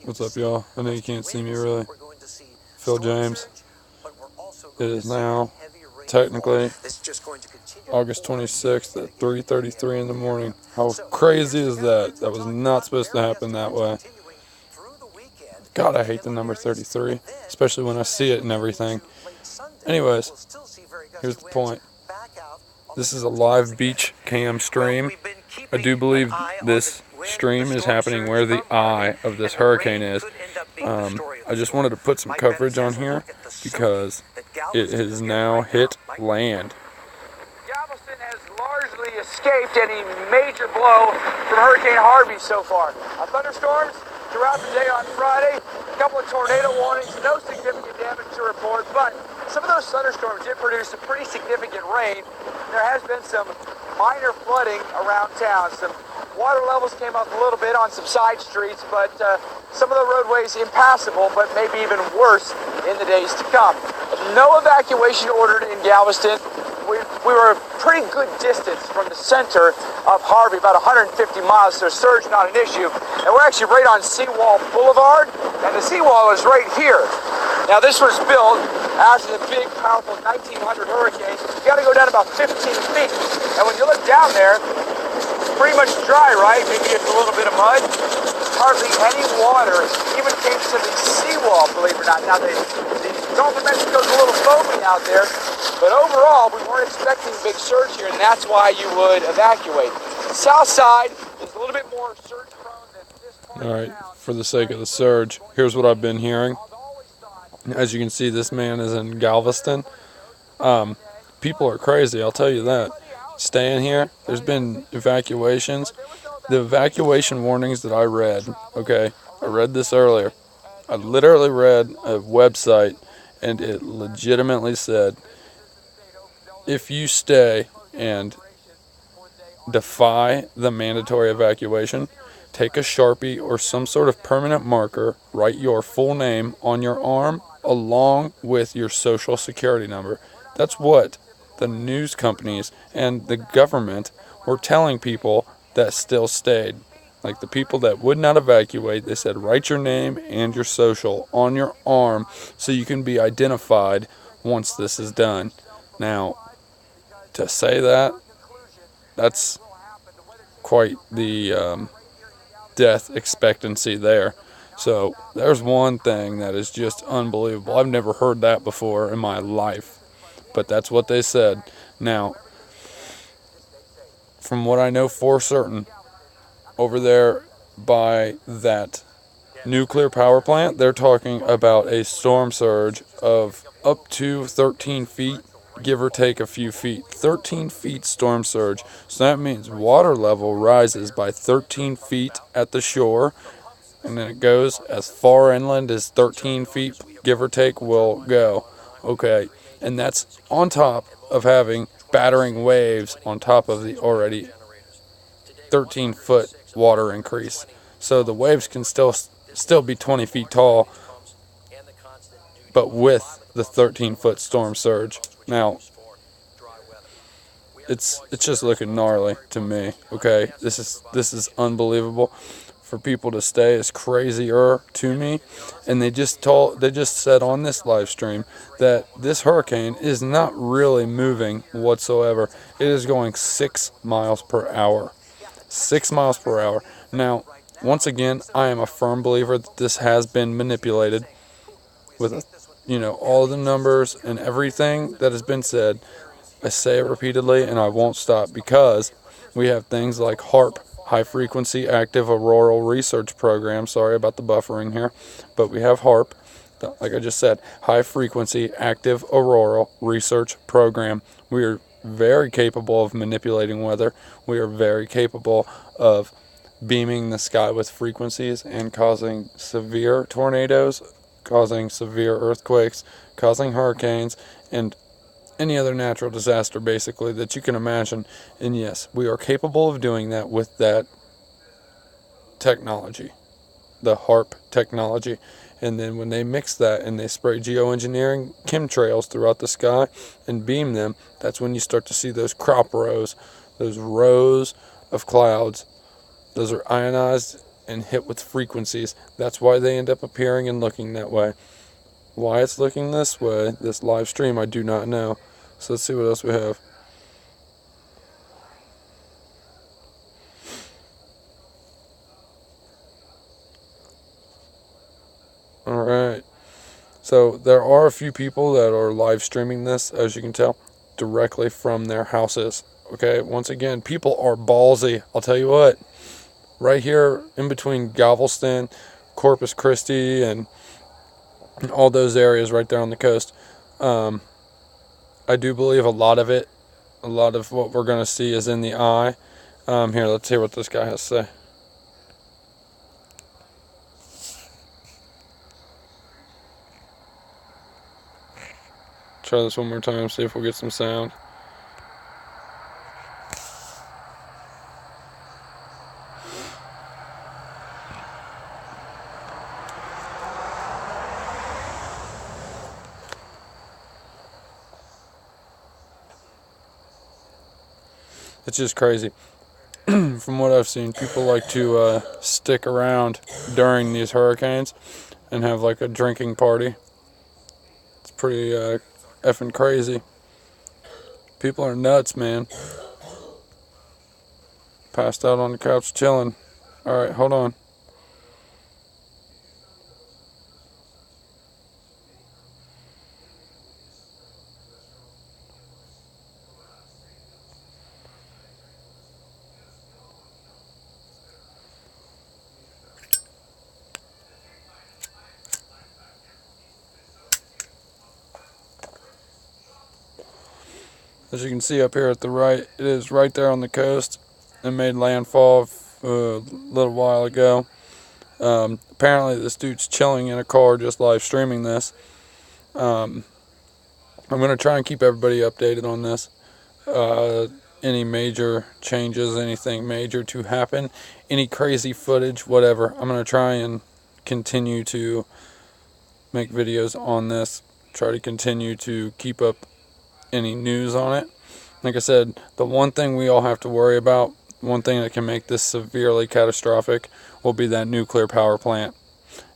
What's up, y'all? I know you can't see me really. Phil James. It is now technically August 26th at 3:33 in the morning. How crazy is that? That was not supposed to happen that way. God, I hate the number 33, especially when I see it and everything. Anyways, here's the point. This is a live beach cam stream. I do believe this stream is happening where the eye of this hurricane is. I just wanted to put some coverage on here because it has now hit land. Galveston has largely escaped any major blow from Hurricane Harvey so far. Thunderstorms throughout the day on Friday, a couple of tornado warnings, no significant damage to report, but some of those thunderstorms did produce some pretty significant rain. There has been some minor flooding around town. Some water levels came up a little bit on some side streets, but some of the roadways impassable, but maybe even worse in the days to come. No evacuation ordered in Galveston. We were a pretty good distance from the center of Harvey, about 150 miles, so surge not an issue. And we're actually right on Seawall Boulevard, and the seawall is right here. Now, this was built after the big, powerful 1900 hurricane. You got to go down about 15 feet. And when you look down there, it's pretty much dry, right? Maybe it's a little bit of mud. Hardly any water, even came to the seawall, believe it or not. Now, the Gulf of Mexico's a little foamy out there, but overall, we weren't expecting a big surge here, and that's why you would evacuate. The south side is a little bit more surge prone than this part. All right, for the sake of the surge, here's what I've been hearing. As you can see, this man is in Galveston. People are crazy, I'll tell you that. Staying here, there's been evacuations. The evacuation warnings that I read, okay, I read this earlier. I literally read a website, and it legitimately said, if you stay and defy the mandatory evacuation, take a Sharpie or some sort of permanent marker, write your full name on your arm along with your social security number. That's what the news companies and the government were telling people that still stayed. Like the people that would not evacuate, they said write your name and your social on your arm so you can be identified once this is done. Now, to say that, that's quite the death expectancy there. So there's one thing that is just unbelievable. I've never heard that before in my life, but that's what they said. Now, from what I know for certain, over there by that nuclear power plant, they're talking about a storm surge of up to 13 feet, give or take a few feet. 13 feet storm surge. So that means water level rises by 13 feet at the shore, and then it goes as far inland as 13 feet, give or take, will go. Okay, and that's on top of having battering waves on top of the already 13-foot water increase. So the waves can still be 20 feet tall, but with the 13-foot storm surge. Now, it's just looking gnarly to me. Okay, this is unbelievable. For people to stay is crazier to me, and they just said on this live stream that this hurricane is not really moving whatsoever. It is going 6 miles per hour. 6 miles per hour. Now, once again, I am a firm believer that this has been manipulated with, all the numbers and everything that has been said. I say it repeatedly, and I won't stop because we have things like HARP, High Frequency Active Auroral Research Program. Sorry about the buffering here, but we have HARP, like I just said, High Frequency Active Auroral Research Program. We are very capable of manipulating weather. We are very capable of beaming the sky with frequencies and causing severe tornadoes, causing severe earthquakes, causing hurricanes, and any other natural disaster basically that you can imagine. And yes, we are capable of doing that with that technology, the HARP technology. And then when they mix that and they spray geoengineering chemtrails throughout the sky and beam them, that's when you start to see those crop rows, those rows of clouds. Those are ionized and hit with frequencies. That's why they end up appearing and looking that way. Why it's looking this way, this live stream, I do not know. So let's see what else we have. Alright. So there are a few people that are live streaming this, as you can tell, directly from their houses. Okay, once again, people are ballsy. I'll tell you what, right here in between Galveston, Corpus Christi, and all those areas right there on the coast, I do believe a lot of what we're going to see is in the eye. Here, let's hear what this guy has to say. Try this one more time, see if we'll get some sound. It's just crazy. From what I've seen, people like to stick around during these hurricanes and have like a drinking party. It's pretty effing crazy. People are nuts, man. Passed out on the couch chilling. Alright, hold on. As you can see up here at the right, it is right there on the coast. It made landfall a little while ago. Apparently this dude's chilling in a car just live streaming this. I'm going to try and keep everybody updated on this. Any major changes, anything major to happen, any crazy footage, whatever. I'm going to try and continue to make videos on this. Try to continue to keep up any news on it. Like I said, the one thing we all have to worry about, one thing that can make this severely catastrophic, will be that nuclear power plant.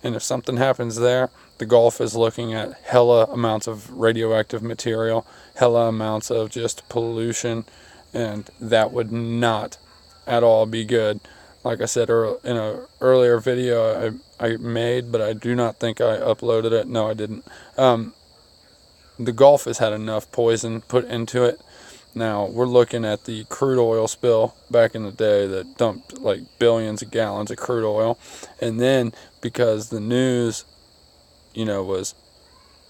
And if something happens there, the Gulf is looking at hella amounts of radioactive material, hella amounts of just pollution, and that would not at all be good. Like I said in an earlier video I made, but I do not think I uploaded it. No, I didn't. The Gulf has had enough poison put into it. Now, we're looking at the crude oil spill back in the day that dumped like billions of gallons of crude oil. And then, because the news, was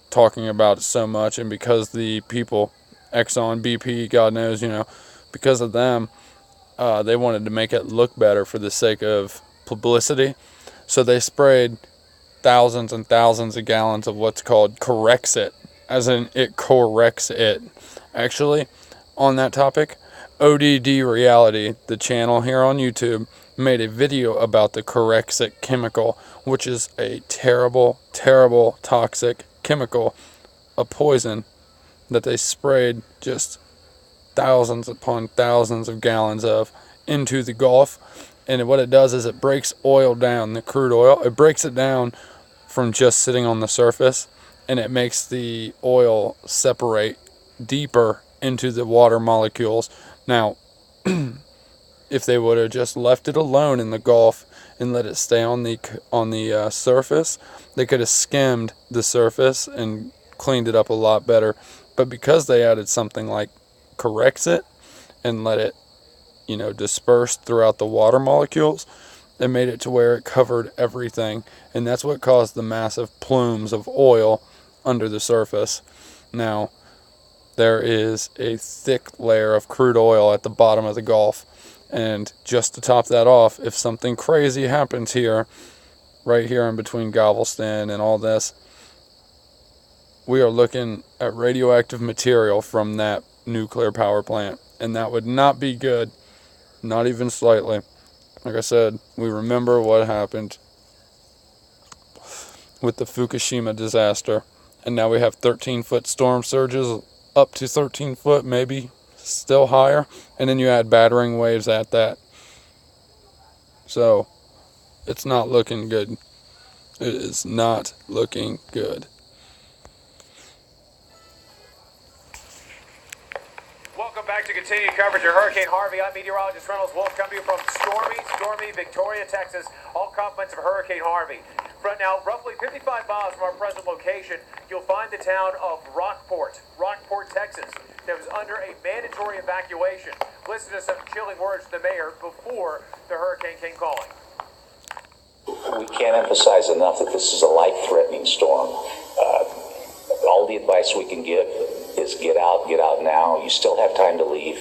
talking about it so much, and because the people, Exxon, BP, God knows, because of them, they wanted to make it look better for the sake of publicity. So they sprayed thousands and thousands of gallons of what's called Corexit. As in, it corrects it. Actually, on that topic, ODD Reality, the channel here on YouTube, made a video about the Corexit chemical, which is a terrible, terrible toxic chemical, a poison that they sprayed just thousands upon thousands of gallons of into the Gulf. And what it does is it breaks oil down, the crude oil. It breaks it down from just sitting on the surface, and it makes the oil separate deeper into the water molecules. Now, if they would have just left it alone in the Gulf and let it stay on the surface, they could have skimmed the surface and cleaned it up a lot better. But because they added something like Corexit and let it, disperse throughout the water molecules, it made it to where it covered everything, and that's what caused the massive plumes of oil under the surface. Now, there is a thick layer of crude oil at the bottom of the Gulf, and just to top that off, if something crazy happens here, right here in between Galveston and all this, we are looking at radioactive material from that nuclear power plant, and that would not be good, not even slightly. Like I said, we remember what happened with the Fukushima disaster, and now we have 13-foot storm surges, up to 13 foot, maybe still higher, and then you add battering waves at that. So It's not looking good. It is not looking good. Welcome back to continued coverage of Hurricane Harvey. I'm meteorologist Reynolds Wolf, coming to you from stormy Victoria, Texas. All compliments of Hurricane Harvey. Right now, roughly 55 miles from our present location, you'll find the town of Rockport, Texas, that was under a mandatory evacuation. Listen to some chilling words from the mayor before the hurricane came calling. We can't emphasize enough that this is a life-threatening storm. All the advice we can give is get out now. You still have time to leave.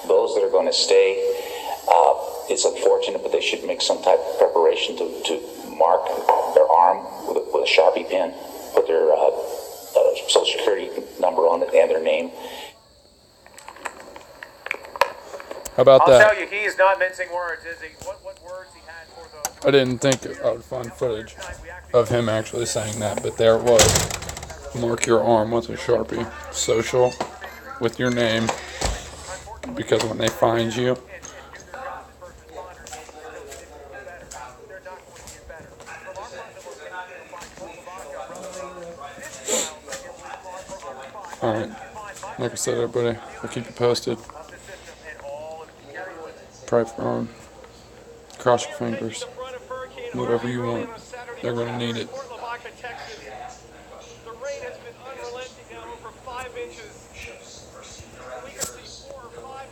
Those that are going to stay, it's unfortunate, but they should make some type of preparation to mark their arm with a Sharpie pen, put their social security number on it and their name. How about that? I'll tell you, he is not mincing words, is he? What words he had for the... I didn't think I would find footage of him actually saying that, but there it was. Mark your arm with a Sharpie. Social with your name. Because when they find you, alright. Like I said, everybody, I'll keep you posted. Pray for them. Cross your fingers. Whatever you want. They're going to need it.